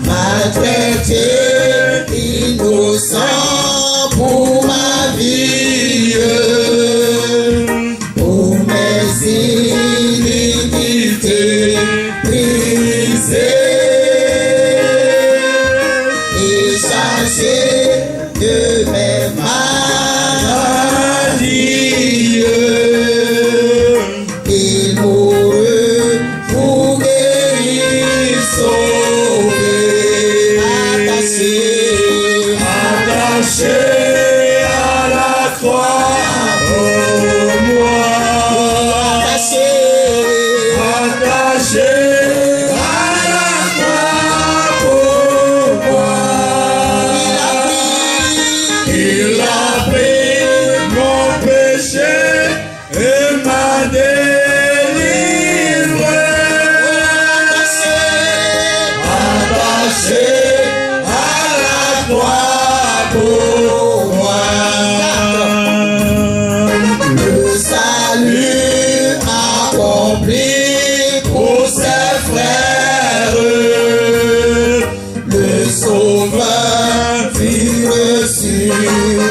m'a traité innocent pour ma vie, pour mes iniquités brisées et chargé de mes maladies. Il mourut pour guérir, sauver, attaché à la croix pour moi, attaché à la croix pour moi. Il a pris mon péché et m'a délivré, attaché à la croix pour moi. Le salut accompli pour ses frères, le Sauveur fut reçu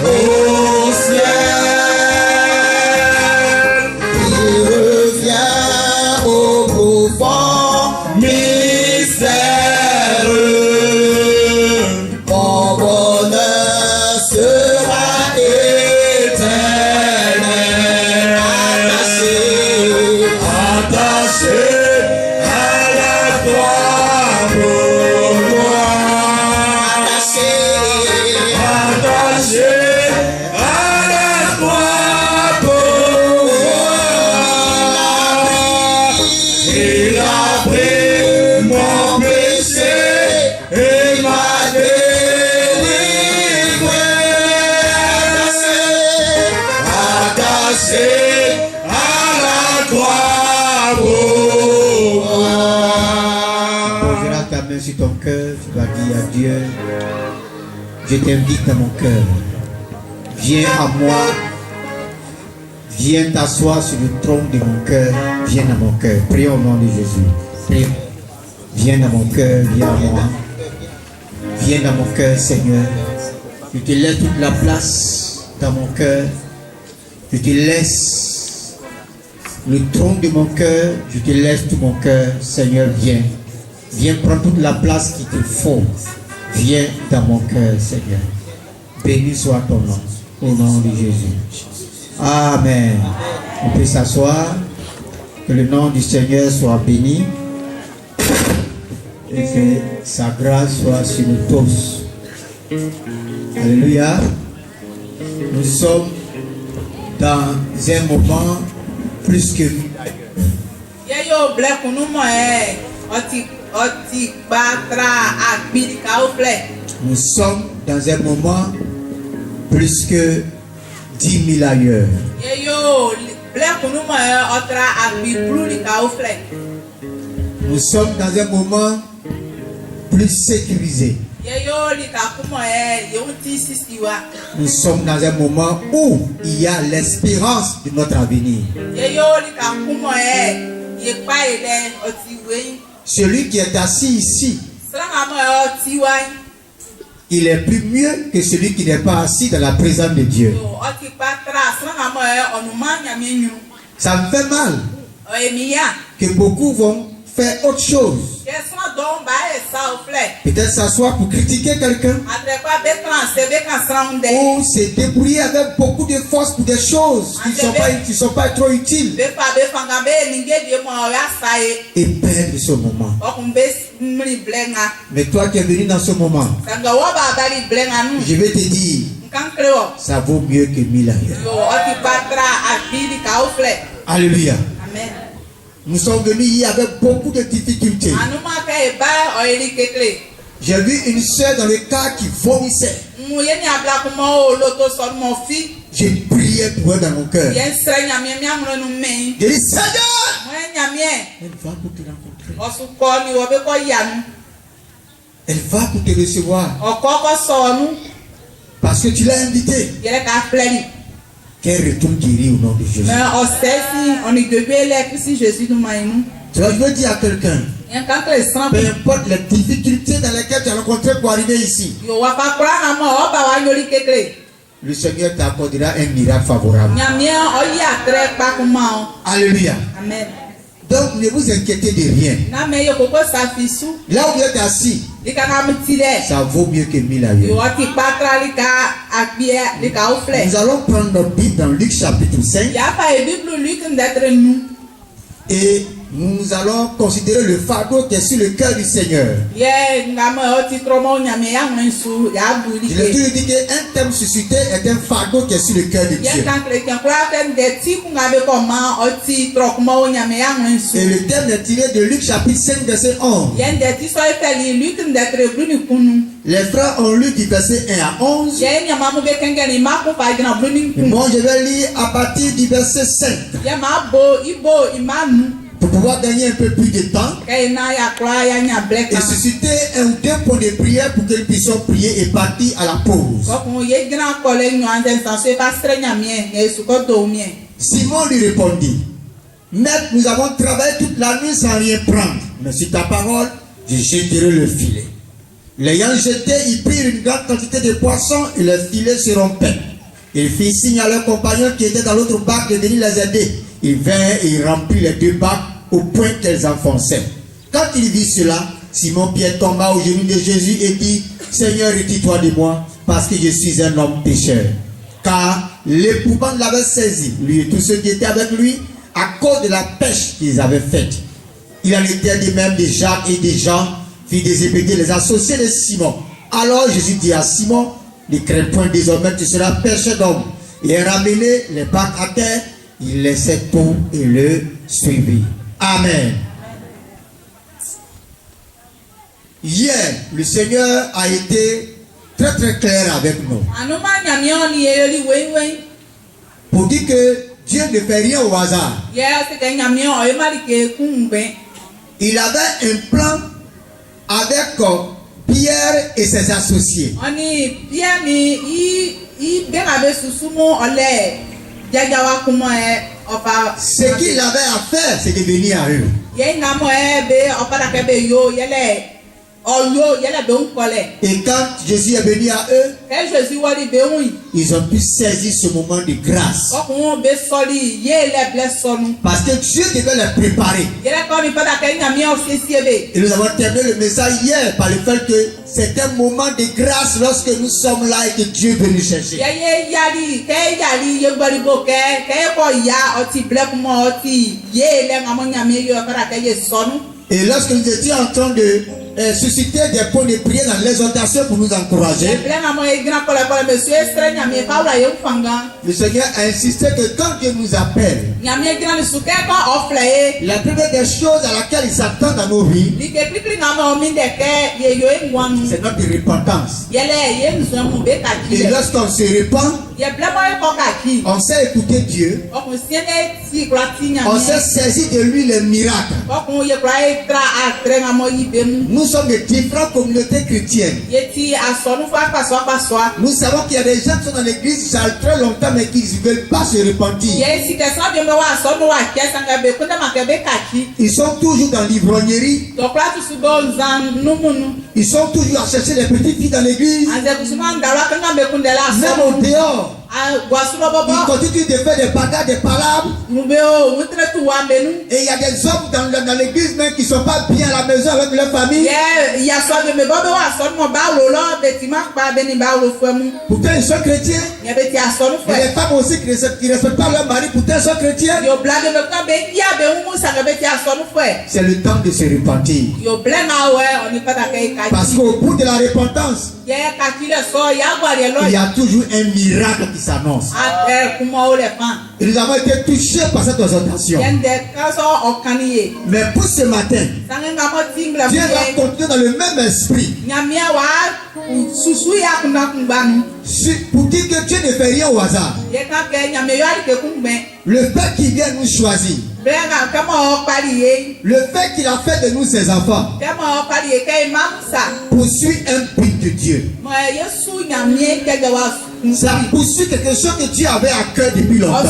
au ciel. Il revient au profond mystère. Mon bonheur sera éternel. Attaché à la croix pour moi. Attaché à la croix pour moi. Il a pris mon péché et m'a délivré, attaché à la croix pour moi. Posera ta main sur ton cœur, tu vas dire à Dieu, je t'invite dans mon cœur. Viens à moi, viens t'asseoir sur le trône de mon cœur, viens dans mon cœur. Prions au nom de Jésus. Prions. Viens dans mon cœur, viens à moi. Viens dans mon cœur, Seigneur. Je te laisse toute la place dans mon cœur. Je te laisse le trône de mon cœur. Je te laisse tout mon cœur. Seigneur, viens. Viens prendre toute la place qu'il te faut. Viens dans mon cœur, Seigneur. Béni soit ton nom. Au nom de Jésus. Amen. On peut s'asseoir. Que le nom du Seigneur soit béni. Et que sa grâce soit sur nous tous. Alléluia. Nous sommes dans un moment plus que nous sommes dans un moment plus que 10 000 ailleurs. Nous sommes dans un moment plus sécurisé. Nous sommes dans un moment où il y a l'espérance de notre avenir. Celui qui est assis ici, il est plus mieux que celui qui n'est pas assis dans la présence de Dieu. Ça me fait mal que beaucoup vont faire autre chose. Peut-être s'asseoir pour critiquer quelqu'un ou se débrouiller avec beaucoup de force pour des choses qui ne sont pas trop utiles et perdre ce moment. Mais toi qui es venu dans ce moment, je vais te dire, ça vaut mieux que 1000 ailleurs. Alléluia. Amen. Nous sommes venus hier avec beaucoup de difficultés. J'ai vu une soeur dans le cas qui vomissait. J'ai prié pour elle dans mon cœur. J'ai dit, Seigneur, elle va pour te rencontrer. Elle va pour te recevoir. Parce que tu l'as invitée. Qu'elle retourne guérie au nom de Jésus. Tu vas dire à quelqu'un, Peu importe les difficultés dans lesquelles tu as rencontré pour arriver ici, le Seigneur t'accordera un miracle favorable. Alléluia. Amen. Donc ne vous inquiétez de rien. Là où vous êtes assis, ça vaut mieux que 1000 ailleurs. Nous allons prendre notre Bible dans Luc chapitre 5 et nous allons considérer le fardeau qui est sur le cœur du Seigneur. Je l'ai toujours dit qu'un thème suscité est un fardeau qui est sur le cœur de Dieu. Et le thème est tiré de Luc chapitre 5 verset 11. Les frères ont lu du verset 1 à 11. Moi je vais lire à partir du verset 5. Pour pouvoir gagner un peu plus de temps et susciter un ou deux points de prière pour que nous puissions prier et partir à la pause. Simon lui répondit: Maître, nous avons travaillé toute la nuit sans rien prendre, mais sur ta parole, je jetterai le filet. L'ayant jeté, ils prirent une grande quantité de poissons et le filet se rompait. Ils firent signe à leurs compagnons qui étaient dans l'autre bac de venir les aider. Ils vinrent et ils remplirent les deux bacs au point qu'elles enfonçaient. Quand il vit cela, Simon-Pierre tomba aux genoux de Jésus et dit: Seigneur, retire-toi de moi, parce que je suis un homme pécheur. Car l'épouvante l'avait saisi, lui et tous ceux qui étaient avec lui, à cause de la pêche qu'ils avaient faite. Il en était de même de Jacques et de Jean, fils de Zébédée, les associés de Simon. Alors Jésus dit à Simon: ne crains point, désormais tu seras pêcheur d'hommes. Il a ramené les bacs à terre, il laissait tout et le suivit. Amen. Hier, le Seigneur a été très très clair avec nous pour dire que Dieu ne fait rien au hasard. Il avait un plan avec Pierre et ses associés. Ce qu'il avait à faire, c'est de venir à eux. Et quand Jésus est venu à eux, ils ont pu saisir ce moment de grâce. Parce que Dieu devait les préparer. Et nous avons terminé le message hier par le fait que c'est un moment de grâce lorsque nous sommes là et que Dieu veut nous chercher. Et lorsque nous étions en train de susciter des points de prière dans l'exhortation pour nous encourager, le Seigneur a insisté que quand Dieu nous appelle, la première des choses à laquelle il s'attend dans nos vies, c'est notre repentance. Et lorsqu'on se repent, on sait écouter Dieu, on sait saisir de lui les miracles. Nous sommes de différentes communautés chrétiennes. Nous savons qu'il y a des gens qui sont dans l'église ça fait très longtemps mais qui ne veulent pas se repentir. Ils sont toujours dans l'ivrognerie. Ils sont toujours à chercher les petites filles dans l'église. Même au dehors. Ils continuent de faire des bagarres, des palabres. Et il y a des hommes dans l'église même qui ne sont pas bien à la maison avec leur famille. Pourtant ils sont chrétiens. Il y a des femmes aussi qui ne respectent pas leur mari, pourtant ils sont chrétiens. C'est le temps de se repentir. Parce qu'au bout de la repentance, il y a toujours un miracle qui s'annonce. Et nous avons été touchés par cette exhortation. Mais pour ce matin, Dieu va continuer dans le même esprit. Pour dire que Dieu ne fait rien au hasard. Le fait qu'il vient nous choisir, le fait qu'il a fait de nous ses enfants, poursuit un but de Dieu. Ça poursuit quelque chose que Dieu avait à cœur depuis longtemps.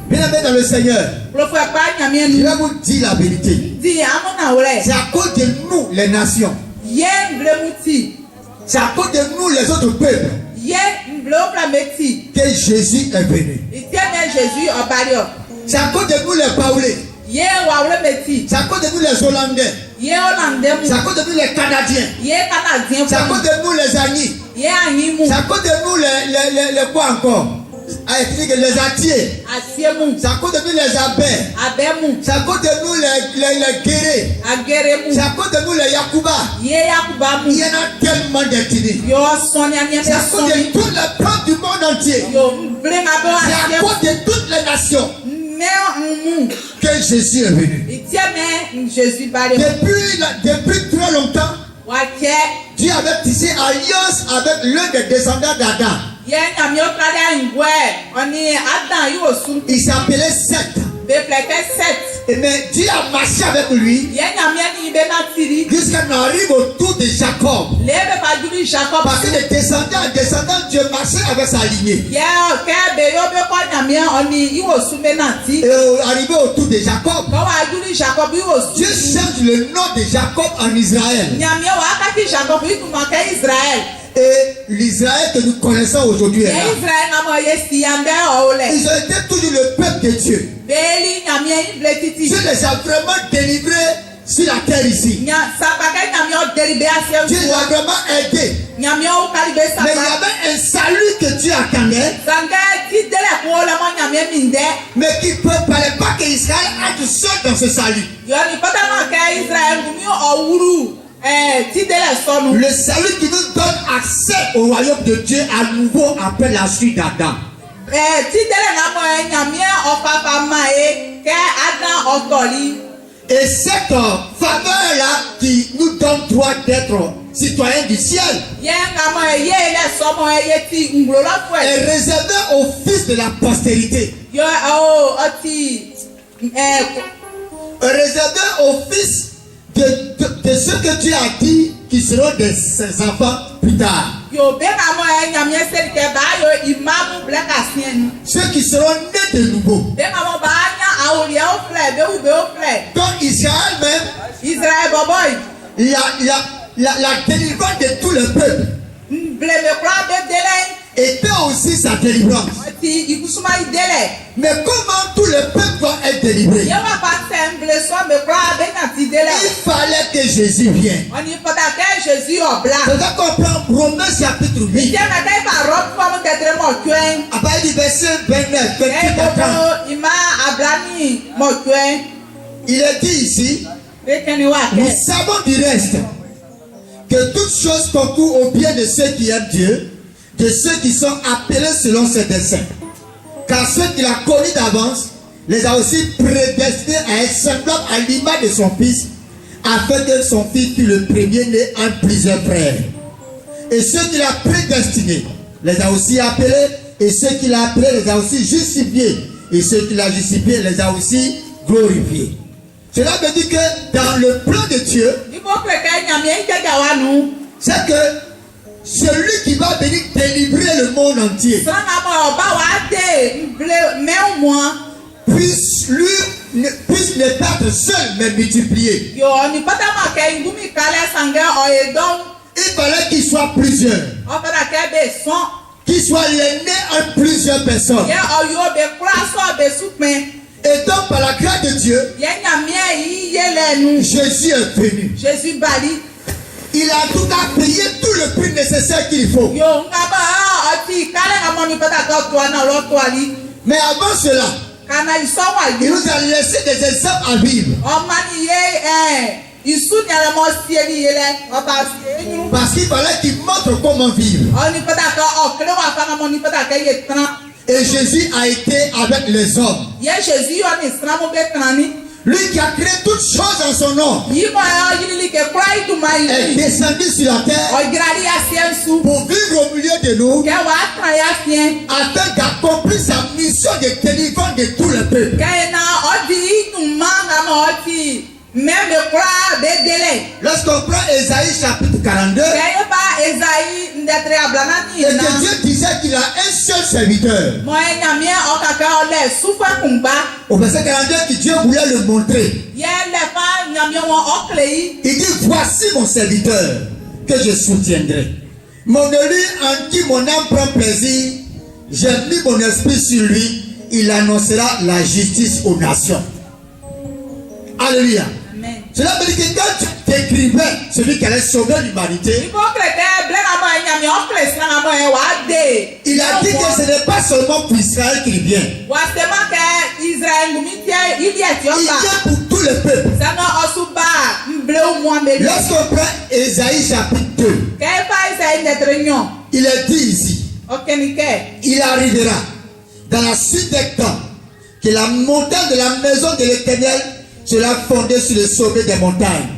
Bien-aimés dans le Seigneur, je vais vous dire la vérité. C'est à cause de nous, les nations. C'est à cause de nous, les autres peuples, que Jésus est venu. C'est à cause de nous, les Paoulés. C'est à cause de nous, les Hollandais. C'est à cause de nous, les Canadiens. C'est à cause de nous, les Agnis. C'est à cause de nous, les quoi encore? Les Atiers. C'est à cause de nous, les Abers. C'est à cause de nous, les Guérés. C'est à cause de nous, les Yakuba. Il y en a tellement d'ethnies. C'est à cause de tous les peuples du monde entier. C'est à cause de toutes les nations que Jésus est venu. Depuis très longtemps, Dieu avait tissé alliance avec l'un des descendants d'Adam. Il s'appelait Seth. Mais Dieu a marché avec lui jusqu'à ce qu'on arrive autour de Jacob. Parce que les descendants, Dieu marchait avec sa lignée. Et arrivé autour de Jacob, Dieu change le nom de Jacob en Israël. Et l'Israël que nous connaissons aujourd'hui est là. Ils ont été toujours le peuple de Dieu. Dieu les a vraiment délivrés sur la terre ici. Dieu les a vraiment aidés. Mais il y avait un salut que Dieu attendait. Mais qui ne fallait pas qu'Israël entre seul dans ce salut. Le salut qui nous donne accès au royaume de Dieu à nouveau après la suite d'Adam. Et cette faveur-là qui nous donne droit d'être citoyens du ciel est réservée aux fils de la postérité. Réservée aux fils de ceux que Dieu a dit qui seront ses enfants plus tard. Ceux qui seront nés de nouveau. Donc Israël même, la délivrance de tout le peuple était aussi sa délivrance. Mais comment tout le peuple doit être délivré? Il fallait que Jésus vienne. C'est ça qu'on prend Romains chapitre 8. Après du verset 29, il est dit ici, nous savons du reste que toutes choses concourent au bien de ceux qui aiment Dieu, de ceux qui sont appelés selon ses desseins. Car ceux qu'il a connus d'avance, les a aussi prédestinés à être semblables à l'image de son fils, afin que son fils fût le premier-né en plusieurs frères. Et ceux qu'il a prédestinés, les a aussi appelés, et ceux qu'il a appelés, les a aussi justifiés, et ceux qu'il a justifiés, les a aussi glorifiés. Cela veut dire que dans le plan de Dieu, c'est que celui qui va venir délivrer le monde entier puisse ne pas être seul mais multiplié. Il fallait qu'il soit plusieurs. Qu'il soit l'aîné en plusieurs personnes. Et donc par la grâce de Dieu, Jésus est venu. Il a tout à payer tout le prix nécessaire qu'il faut. Mais avant cela, il nous a laissé des exemples à vivre. Parce qu'il fallait qu'il montre comment vivre. Et Jésus a été avec les hommes. Lui qui a créé toutes choses en son nom est descendu sur la terre pour vivre au milieu de nous afin d'accomplir sa mission de délivrance de tout le peuple. Lorsqu'on prend Ésaïe chapitre 42, Et que Dieu disait qu'il a un seul serviteur. Au verset 42, que Dieu voulait le montrer. Il dit, voici mon serviteur que je soutiendrai. Mon élu en qui mon âme prend plaisir, j'ai mis mon esprit sur lui, il annoncera la justice aux nations. Alléluia. Amen. Cela veut dire que quand tu décrivais celui qui allait sauver l'humanité, il a dit que ce n'est pas seulement pour Israël qu'il vient. Il vient pour tout le peuple. Lorsqu'on prend Ésaïe chapitre 2, il est dit ici, il arrivera dans la suite des temps que la montagne de la maison de l'Éternel sera fondée sur le sommet des montagnes,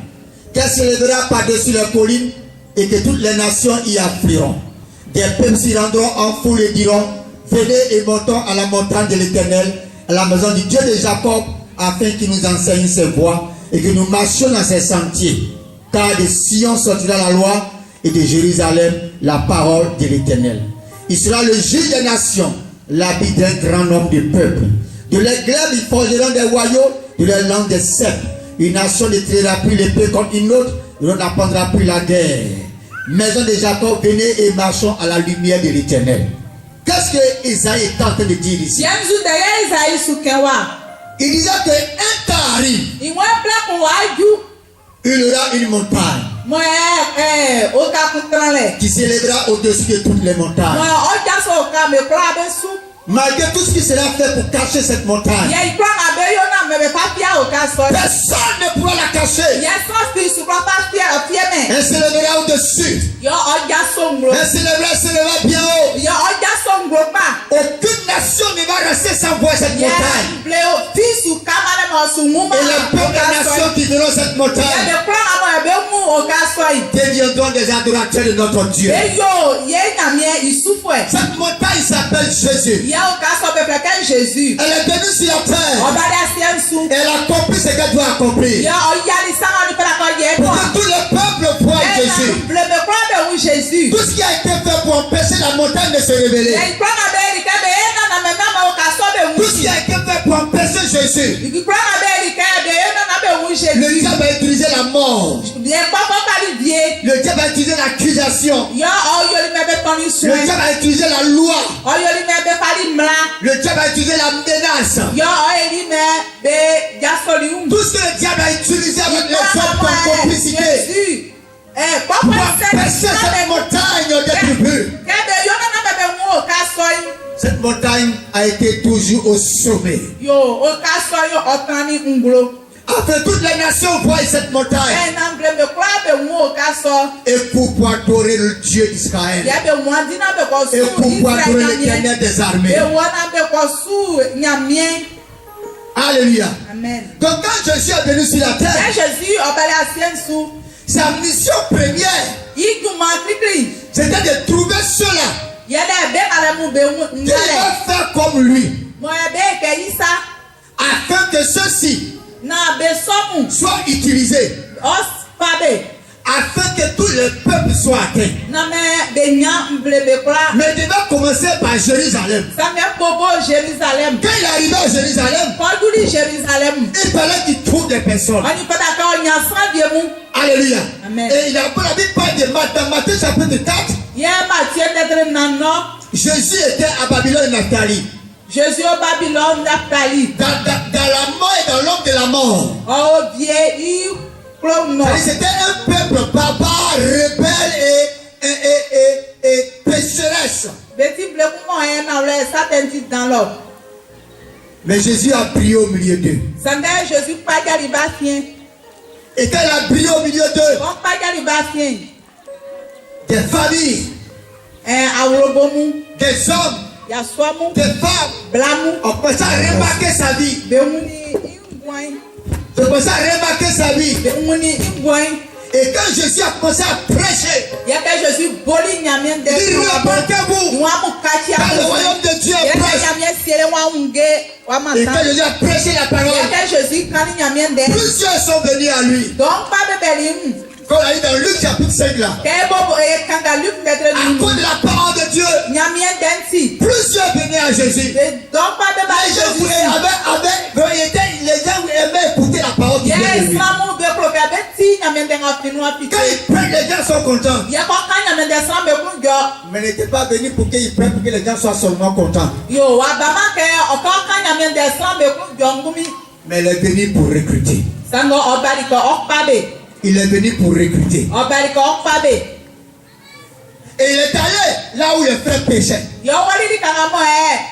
qu'elle se lèvera par-dessus les collines et que toutes les nations y afflueront. Des peuples s'y rendront en foule et diront, venez et montons à la montagne de l'Éternel, à la maison du Dieu de Jacob, afin qu'il nous enseigne ses voies et que nous marchions dans ses sentiers. Car de Sion sortira la loi et de Jérusalem la parole de l'Éternel. Il sera le juge des nations, l'habit d'un grand nombre de peuples. De leurs glaives, ils forgeront des royaumes, de leurs langues des ceps. Une nation ne tirera plus l'épée contre une autre, et on n'apprendra plus la guerre. Maison de Jacob, venez et marchons à la lumière de l'Éternel. Qu'est-ce que Isaïe est en train de dire ici? Il disait qu'un temps arrive, il y aura une montagne qui s'élèvera au-dessus de toutes les montagnes. Malgré tout ce qui sera fait pour cacher cette montagne, personne ne pourra la cacher. Elle s'élèvera au-dessus. Elle s'élèvera bien haut. Aucune nation ne va rester sans voir cette montagne. Et les peuples nations qui verront cette montagne deviendront des adorateurs de notre Dieu. Cette montagne s'appelle Jésus. Jésus. Elle est venue sur la terre. Elle a accompli ce qu'elle doit accomplir. Pour que tout le peuple voie Jésus. Tout ce qui a été fait pour empêcher la montagne de se révéler. Tout ce qui a été fait pour empêcher Jésus. Le diable a utilisé la mort. Le diable a utilisé l'accusation. Le diable a utilisé la loi. Le diable a utilisé la menace. Tout ce que le diable a utilisé avec les hommes comme complicité pour empêcher cette montagne d'être vue. Cette montagne a été toujours au sommet. Afin toutes les nations voient cette montagne et pour adorer le Dieu d'Israël et pour adorer l'Éternel des armées. Alléluia. Amen. Donc quand Jésus est venu sur la terre, sa mission première, c'était de trouver ceux-là qui vont faire comme lui, afin que ceux-ci soient utilisés, afin que tous les peuples soient atteints. Mais il devait commencer par Jérusalem. Quand il arrivait à Jérusalem, il fallait qu'il trouve des personnes. Alléluia. Amen. Et il a la Bible parle de Matthieu chapitre 4. Jésus était à Babylone et Naphtali. Jésus au Babylone, Naphtali. Dans la mort et dans l'ombre de la mort. C'était un peuple barbare, rebelle et pécheresse. Mais Jésus a brillé au milieu d'eux. Et quand il a brillé au milieu d'eux, des familles, des hommes, des femmes ont commencé à remarquer sa vie. J'ai commencé à remarquer sa vie. Et quand Jésus a commencé à prêcher, il remarquez-vous, quand le royaume de Dieu est proche. Et quand Jésus a prêché la parole, plusieurs sont venus à lui. Comme on a dit dans Luc chapitre 5 là. Kaya bobo kanga Luc mettre À ni. cause de la parole de Dieu, Nyamien densi. plusieurs venaient à Jésus. Donc pas de Les gens Jésus. les gens aimaient écouter la parole de Dieu. Yes, mamu be pro ka beti nyamien denga finu Quand apite. ils prennent, les gens sont contents. Ya ko kan nyamien de sambe kunjo. Mais n'était pas venu pour qu'ils prennent, pour que les gens soient seulement contents. Yo abama ke o ko kan nyamien de sambe kunjo ngumi. Mais il est venu pour recruter. Sango obali ko okpabe. Il est venu pour recruter. Obali ko okpabe. Et il est allé là où les frères péchaient. Yo wali di kanga mo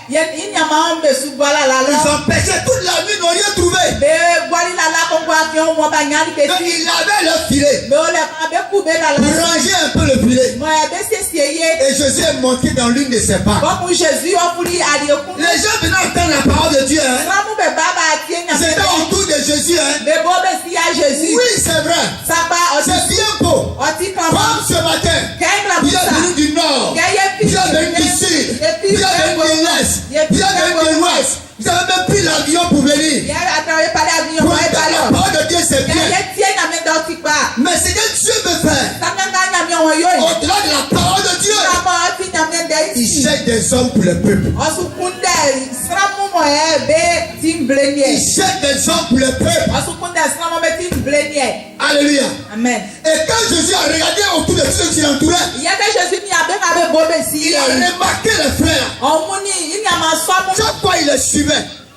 yen inyama mbe subala la Ils la. ont péché toute la nuit, n'ont rien trouvé. Be wali la la ko kwa kyo mo ba nyali Donc beti. il avait leur filet. Me ole ka be kube la Pour la. ranger un peu le filet. Mo ya be sesieye. Et Jésus est monté dans l'une de ses pas. Comme Jésus offrit à Dieu. Les gens venaient entendre la parole de Dieu. Hein. Ramu be baba tie C'était nyamien. autour de Jésus. Hein. Be bo be si à Jésus. Oui, c'est vrai. Sapa C'est bien beau. oti Comme kama. ce matin. Kainga Il est busa. venu du nord. Il est venu du sud. Il est venu de l'est. Il est venu de l'ouest. Vous avez même pris l'avion pour venir. Ya atare pale avion Pour mo e entendre la pale. parole de Dieu, c'est Ya bien. ye tie nyamien do ti pa. Mais ce que Dieu veut faire, Samanga nyamien wo yo. au-delà de la parole de Dieu, Kama oti nyamien de il isi. cherche des hommes pour le peuple. Osukunde sramu mo be tim Il blenye. cherche des hommes pour le peuple. Osukunde sramu be tim blenye. Alléluia. Amen. Et quand Jésus a regardé autour de ceux qui l'entouraient, Ya ke Jésus ni abe bo be si. il a remarqué les frères. Omuni inyama swamu. Chaque fois, il les suivait.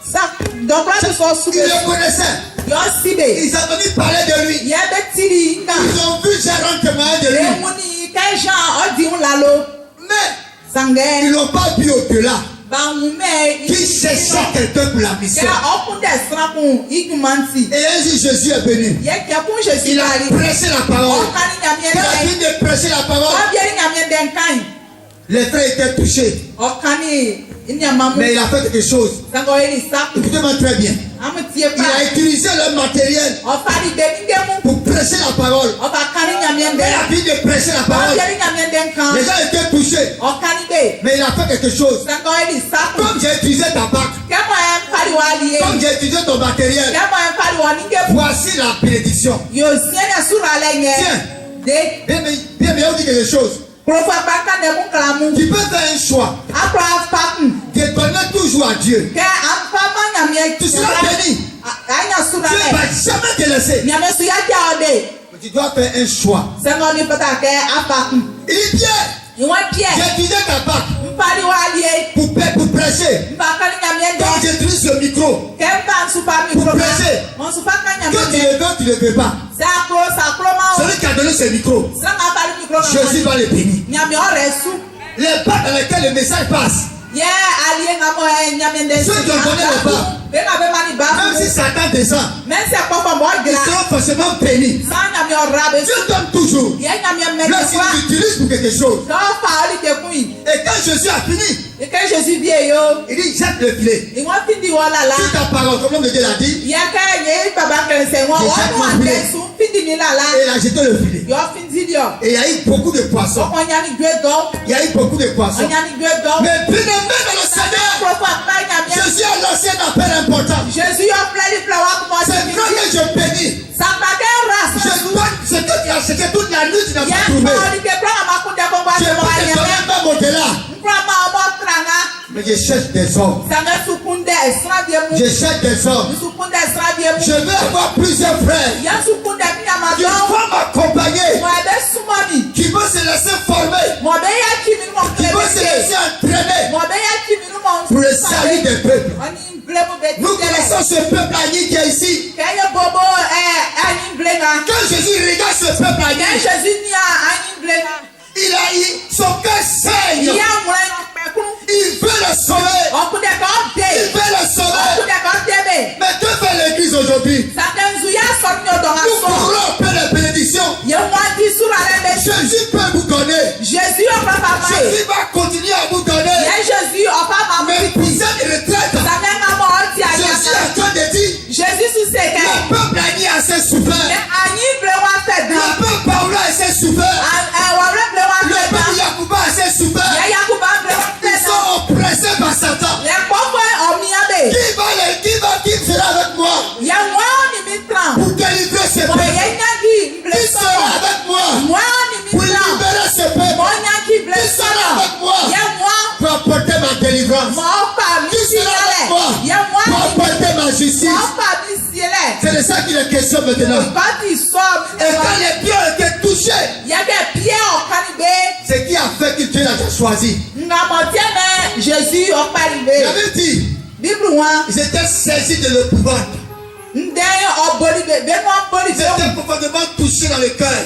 Sa donc là ce sont sous Il les connaissait. yo sibe. Ils sont venus parler de lui. Ya be tiri nga. Ils ont vu Gérard témoigner de lui. Emuni ke Jean odi un lalo. Mais ils Sange n'ont pas vu au-delà. bangume Qui cherchait quelqu'un pour la ke mission. okunde sramu igumanti. Et ainsi Jésus est venu. Ye ke kun Jésus Il a bali. prêché la parole. Okani nyamien Quand il a den. fini de prêcher la parole, Obieri nyamien den kan. les frères étaient touchés. Okani inyamamu. Mais il a fait quelque chose. Sango eli saku. Écoutez-moi très bien. Amutie Il a pa. utilisé le matériel Ofari beningemu. pour prêcher la parole. Ofa kani nyamien Quand il a den. fini de prêcher la parole, Obieri nyamien den kan. les gens étaient touchés. Okani be. Mais il a fait quelque chose. Sango eli saku. Comme j'ai utilisé ta bague, Kemo empari wali. comme j'ai utilisé ton matériel, Kemo empari waningemu. voici la bénédiction. Yo sienya sura lenye. Tiens. De. Bien, mais on dit quelque chose. Profa baka ne muklamu. Tu peux faire un choix Apra papu. de donner toujours à Dieu. Ke amfama nyamie. Tu seras béni. Anya sura Dieu ne le. va jamais te laisser. Nyame su ya dia ode. Mais tu dois faire un choix. Sengo ni pata ke apaku. Il dit Pierre, Iwa Pierre. j'ai utilisé ta bague Mpari wali. pour prêcher. Mbaka ni nyamie Quand de. j'utilise le micro, Kempa nsupa mi Pour proba. prêcher. Mon supa ka que nyamie tu de. le veux, tu ne le veux pas. Sakro ma. Celui qui a donné ce micro, Sanga pari mikro na. Jésus va le bénir. Nyame ore su. Les bagues dans lesquelles le message passe, Ye aliye ngamo nyame de. Ceux qui ont donné le bas. Beka be mani ba. même si Satan descend, Même si à quoi moi ils gra. seront forcément bénis. Sans nyame orabe. Dieu donne toujours. Ye nyame me Lorsqu'il kwa. t'utilise pour quelque chose. Non pa oli te kui. Et quand Jésus a fini, Et que Jésus vie yo. il dit jette le filet. Iwa findi wala la. Si ta parole, comme l'homme de Dieu l'a dit, Ye ka ye baba ke se wa. Wa no ande su findi mi la la. et il a jeté le filet. Yo findi dio. Et il y a eu beaucoup de poissons. On y a ni gwe do. Il y a eu beaucoup de poissons. On y a ni gwe do. Mais bien aimé dans le Seigneur, Profa pa nyame. Jésus a lancé un appel important. Jésus a plein de fleurs pour moi. C'est vrai que je bénis. Ça m'a fait race. Je dois, c'était toute la nuit, tu n'as Ye pas trouvé. pa oli ke pra ma kunde ko ba Je se peux wa te nyame. donner même au-delà. Pra ma mo tranga. Mais je cherche des hommes. Sanga sukunde esra die mu. Je cherche des hommes. Sukunde esra die mu. Je veux avoir plusieurs frères Ya sukunde mi ama qui do. vont m'accompagner, Mo be sumani. qui vont se laisser former, Mo be ya kimi mo qui vont se laisser entraîner Mo be ya kimi mo. pour le salut des peuples. Ani blemo be. Nous connaissons ce peuple Agni qui est ici. Kaya bobo ani blenga. Quand Jésus regarde ce peuple Kaya Agni, Jésus ni ani blenga. il a eu son cœur saigne. Ya mo pe kun. Il veut le sauver. Okude ko Il de. veut le sauver. Okude ko de. Mais que fait l'église aujourd'hui? Sadenzu ya sɔmi o dɔn ka Nous sɔn. courons après les bénédictions. Ye waati sura lɛ bɛ su. Jésus peut vous donner. Jésus ɔfɔ papa ye. Jésus va continuer à vous donner. Ye Jésus ɔfɔ ma Mais mu pour titi. cette retraite, Sadɛ ka mɔ ɔti a Jésus est ɲa en train de dire, Jésus su se kɛ. le peuple Agni a assez Mɛ souffert. a ɲi filɛ wa fɛ Le gan. peuple Paola a assez souffert. de ça qu'il est question maintenant. Quand il sort, Et quand les pieds ont été touchés, il y a des pieds au canibé. c'est qui a fait que Dieu l'a choisi. Jésus au Il canibé. avait dit, Bible 1. ils étaient saisis de l'épouvante. Ils étaient profondément touchés dans le cœur.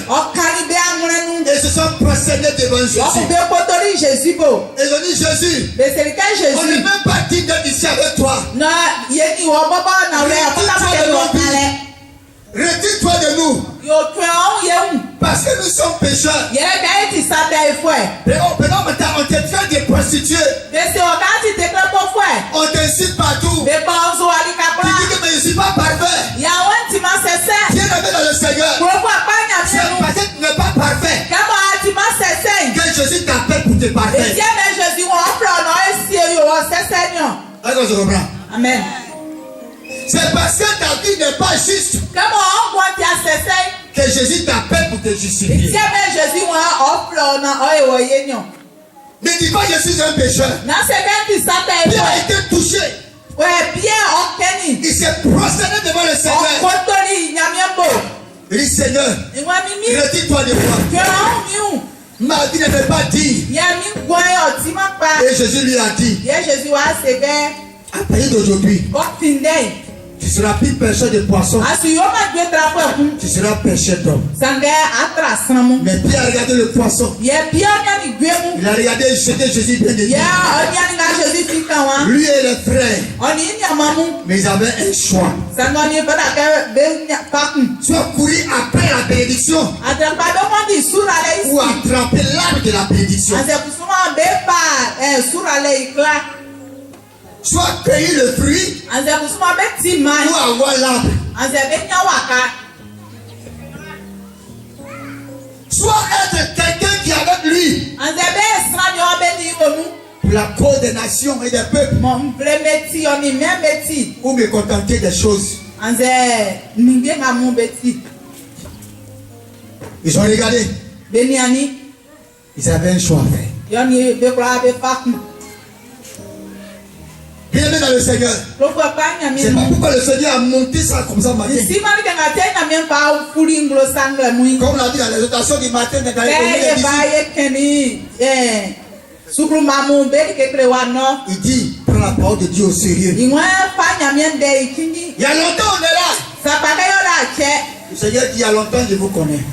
Et se sont procédés devant Jésus. Et ils ont dit, Jésus, on n'est même pas digne d'être ici avec toi. Retire-toi de nous. Parce que nous sommes pécheurs. Maintenant, on te traite de prostituée. On t'incite partout. Tu dis que mais je ne suis pas parfait. Viens avec dans le Seigneur. C'est parce que tu n'es pas parfait que Jésus t'appelle pour te parfaire. Est-ce que je comprends? Amen. C'est parce que ta vie n'est pas juste que Jésus t'appelle pour te justifier. Ne dis pas je suis un pécheur. Pierre a été touché. Il s'est prosterné devant le Seigneur. Il dit Seigneur, retire-toi de moi. Ma vie ne veut pas dire. Et Jésus lui a dit, à partir d'aujourd'hui, tu seras plus pêcheur de poissons. Tu seras pêcheur d'hommes. Mais Pierre a regardé le poisson. Il a regardé et jeté Jésus bien de lui et les frères. Mais ils avaient un choix. Soit courir après la bénédiction ou attraper l'arme de la bénédiction. Soit cueillir le fruit ou avoir l'arbre. Soit être quelqu'un qui est avec lui pour la cause des nations et des peuples. Ou me contenter des choses. Ils ont regardé. Ils avaient un choix à faire. Bien aimé dans le Seigneur. C'est pas pourquoi le Seigneur a monté ça comme ça matin. Comme on l'a dit dans l'exhortation du matin, il dit, prends la parole de Dieu au sérieux. Il y a longtemps on est là. Le Seigneur dit, il y a longtemps je vous connais.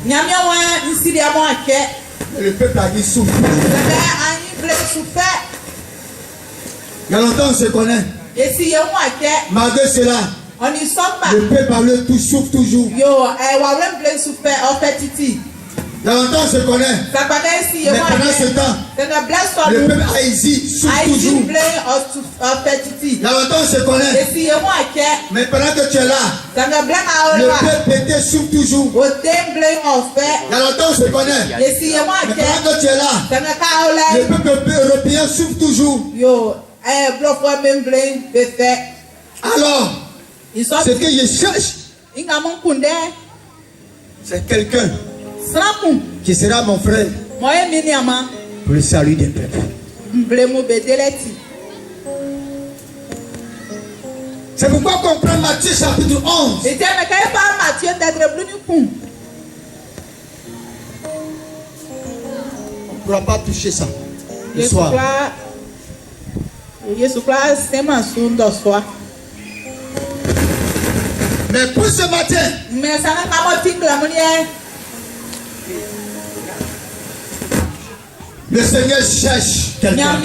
Et le peuple a dit, souffle. Il y a longtemps on se connaît. Malgré cela, le peuple parle tout, souffle toujours. Il y a longtemps on se connaît. Mais pendant ce temps, le peuple haïti souffle toujours. Il y a longtemps on se connaît. Mais pendant que tu es là, le peuple pété souffle toujours. Il y a longtemps on se connaît. Mais pendant que tu es là, le peuple européen souffle toujours. Alors, ce que je cherche, c'est quelqu'un qui sera mon frère pour le salut des peuples. C'est pourquoi on prend Matthieu chapitre 11. On ne pourra pas toucher ça le soir. Mais pour ce matin, le Seigneur cherche quelqu'un.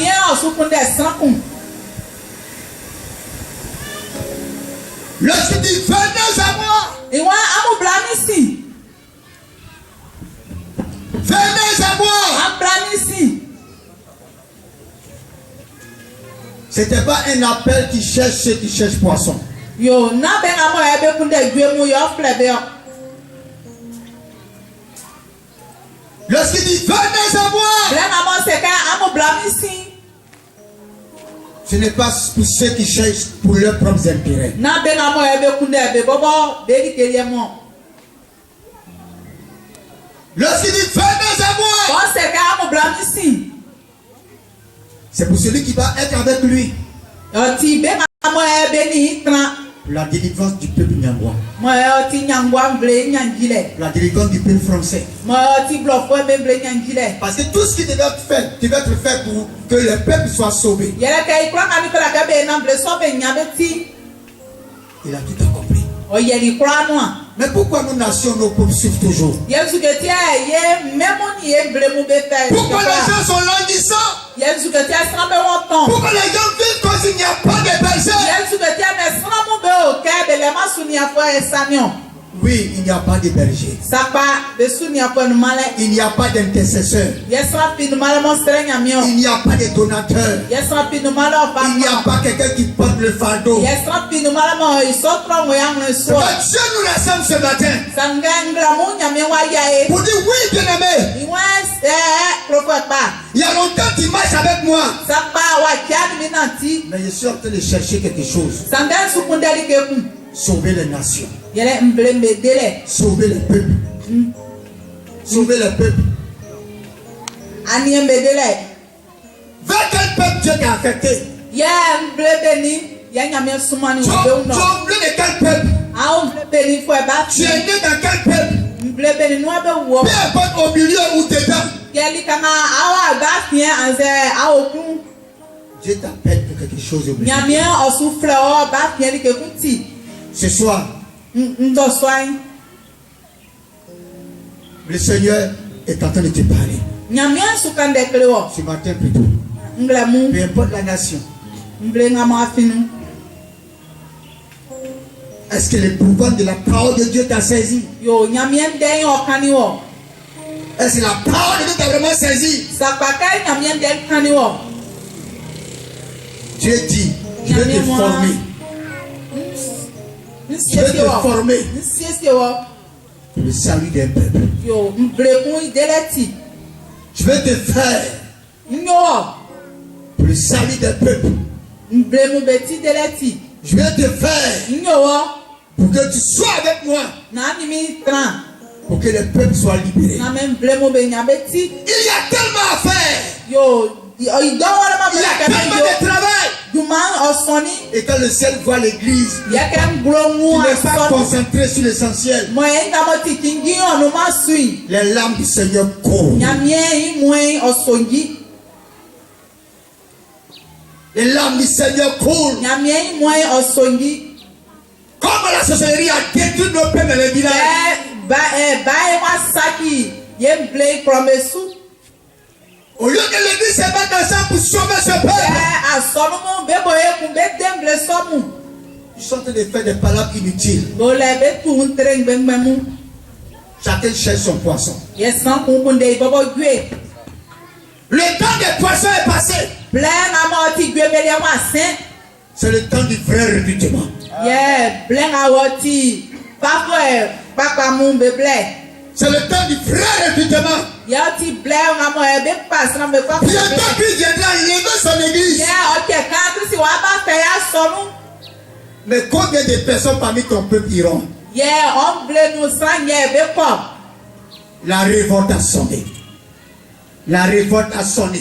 Lorsqu'il dit venez à moi, venez à moi. C'était pas un appel qui cherche ceux qui cherchent poisson. Lorsqu'il dit venez à moi, ce n'est pas pour ceux qui cherchent pour leurs propres intérêts. Lorsqu'il dit venez à moi, c'est pour celui qui va être avec lui. La délivrance du peuple nyangwa. Moi ti nyangwa mble nyangile. La délivrance du peuple français. Moi ti blofo mble nyangile. Parce que tout ce qui devait être fait pour que le peuple soit sauvé. Yele kay kwa ngami pela gabe na mble so be nyabeti. Il a tout compris. O yeli kwa no. Mais pourquoi nos nations, nos peuples souffrent toujours? Pourquoi les gens sont languissants? Pourquoi les gens vivent comme s'il n'y a pas de berger? Oui, il n'y a pas de berger. Il n'y a pas d'intercesseur. Il n'y a pas de donateur. Il n'y a pas quelqu'un qui porte le fardeau. Dieu nous rassemble ce matin pour dire oui, bien-aimé. Il y a longtemps tu marches avec moi. Mais je suis en train de chercher quelque chose. Sauver les nations. Sauver le peuple. Sauver le peuple. Vers quel peuple Dieu t'a affecté? Tu as oublié de quel peuple? Tu es né dans quel peuple? Peu importe au milieu ou dedans. Dieu t'appelle pour quelque chose au milieu. Ce soir, le Seigneur est en train de te parler. Ce matin plutôt. Peu importe la nation. Est-ce que le pouvoir de la parole de Dieu t'a saisi? Est-ce que la parole de Dieu t'a vraiment saisi? Dieu dit, je vais te former. Je vais te former pour le salut d'un peuple. Je vais te faire pour le salut d'un peuple. Je vais te faire pour que tu sois avec moi. Pour que le peuple soit libéré. Il y a tellement à faire. Il y a tellement de travail. Et quand le ciel voit l'église, il n'est pas concentré sur l'essentiel. Les larmes du Seigneur courent. Les larmes du Seigneur courent. Comme la sorcellerie a détruit nos peuples et les villages. Au lieu que l'église se mette ensemble pour sauver ce peuple, ils sont en train de faire des palabres inutiles. Chacun cherche son poisson. Le temps des poissons est passé. C'est le temps du vrai recrutement. C'est le temps du vrai recrutement. Bientôt Christ viendra lever son église. Mais combien de personnes parmi ton peuple iront? La révolte a sonné. La révolte a sonné.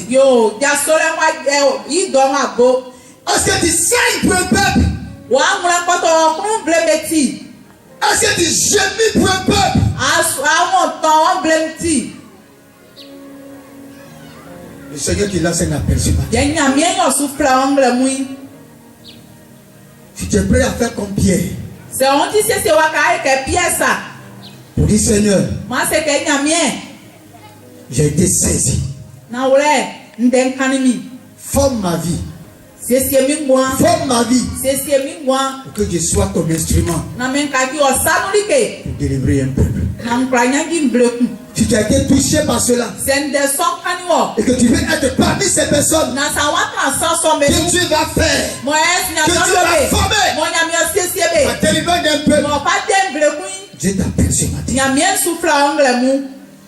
Est-ce que tu saignes pour un peuple? Est-ce que tu gémis pour un peuple? Le Seigneur te lance un appel ce matin. Si tu es prêt à faire comme Pierre, pour dire Seigneur, j'ai été saisi. Forme ma vie. Forme ma vie pour que je sois ton instrument pour délivrer un peuple. Si tu as été touché par cela et que tu veux être parmi ces personnes que Dieu va faire, que Dieu va former à délivrer un peuple, Dieu t'appelle ce matin.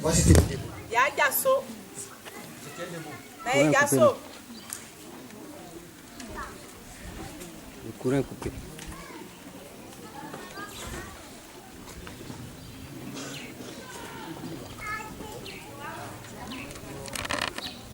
Voici tes Le courant est coupé.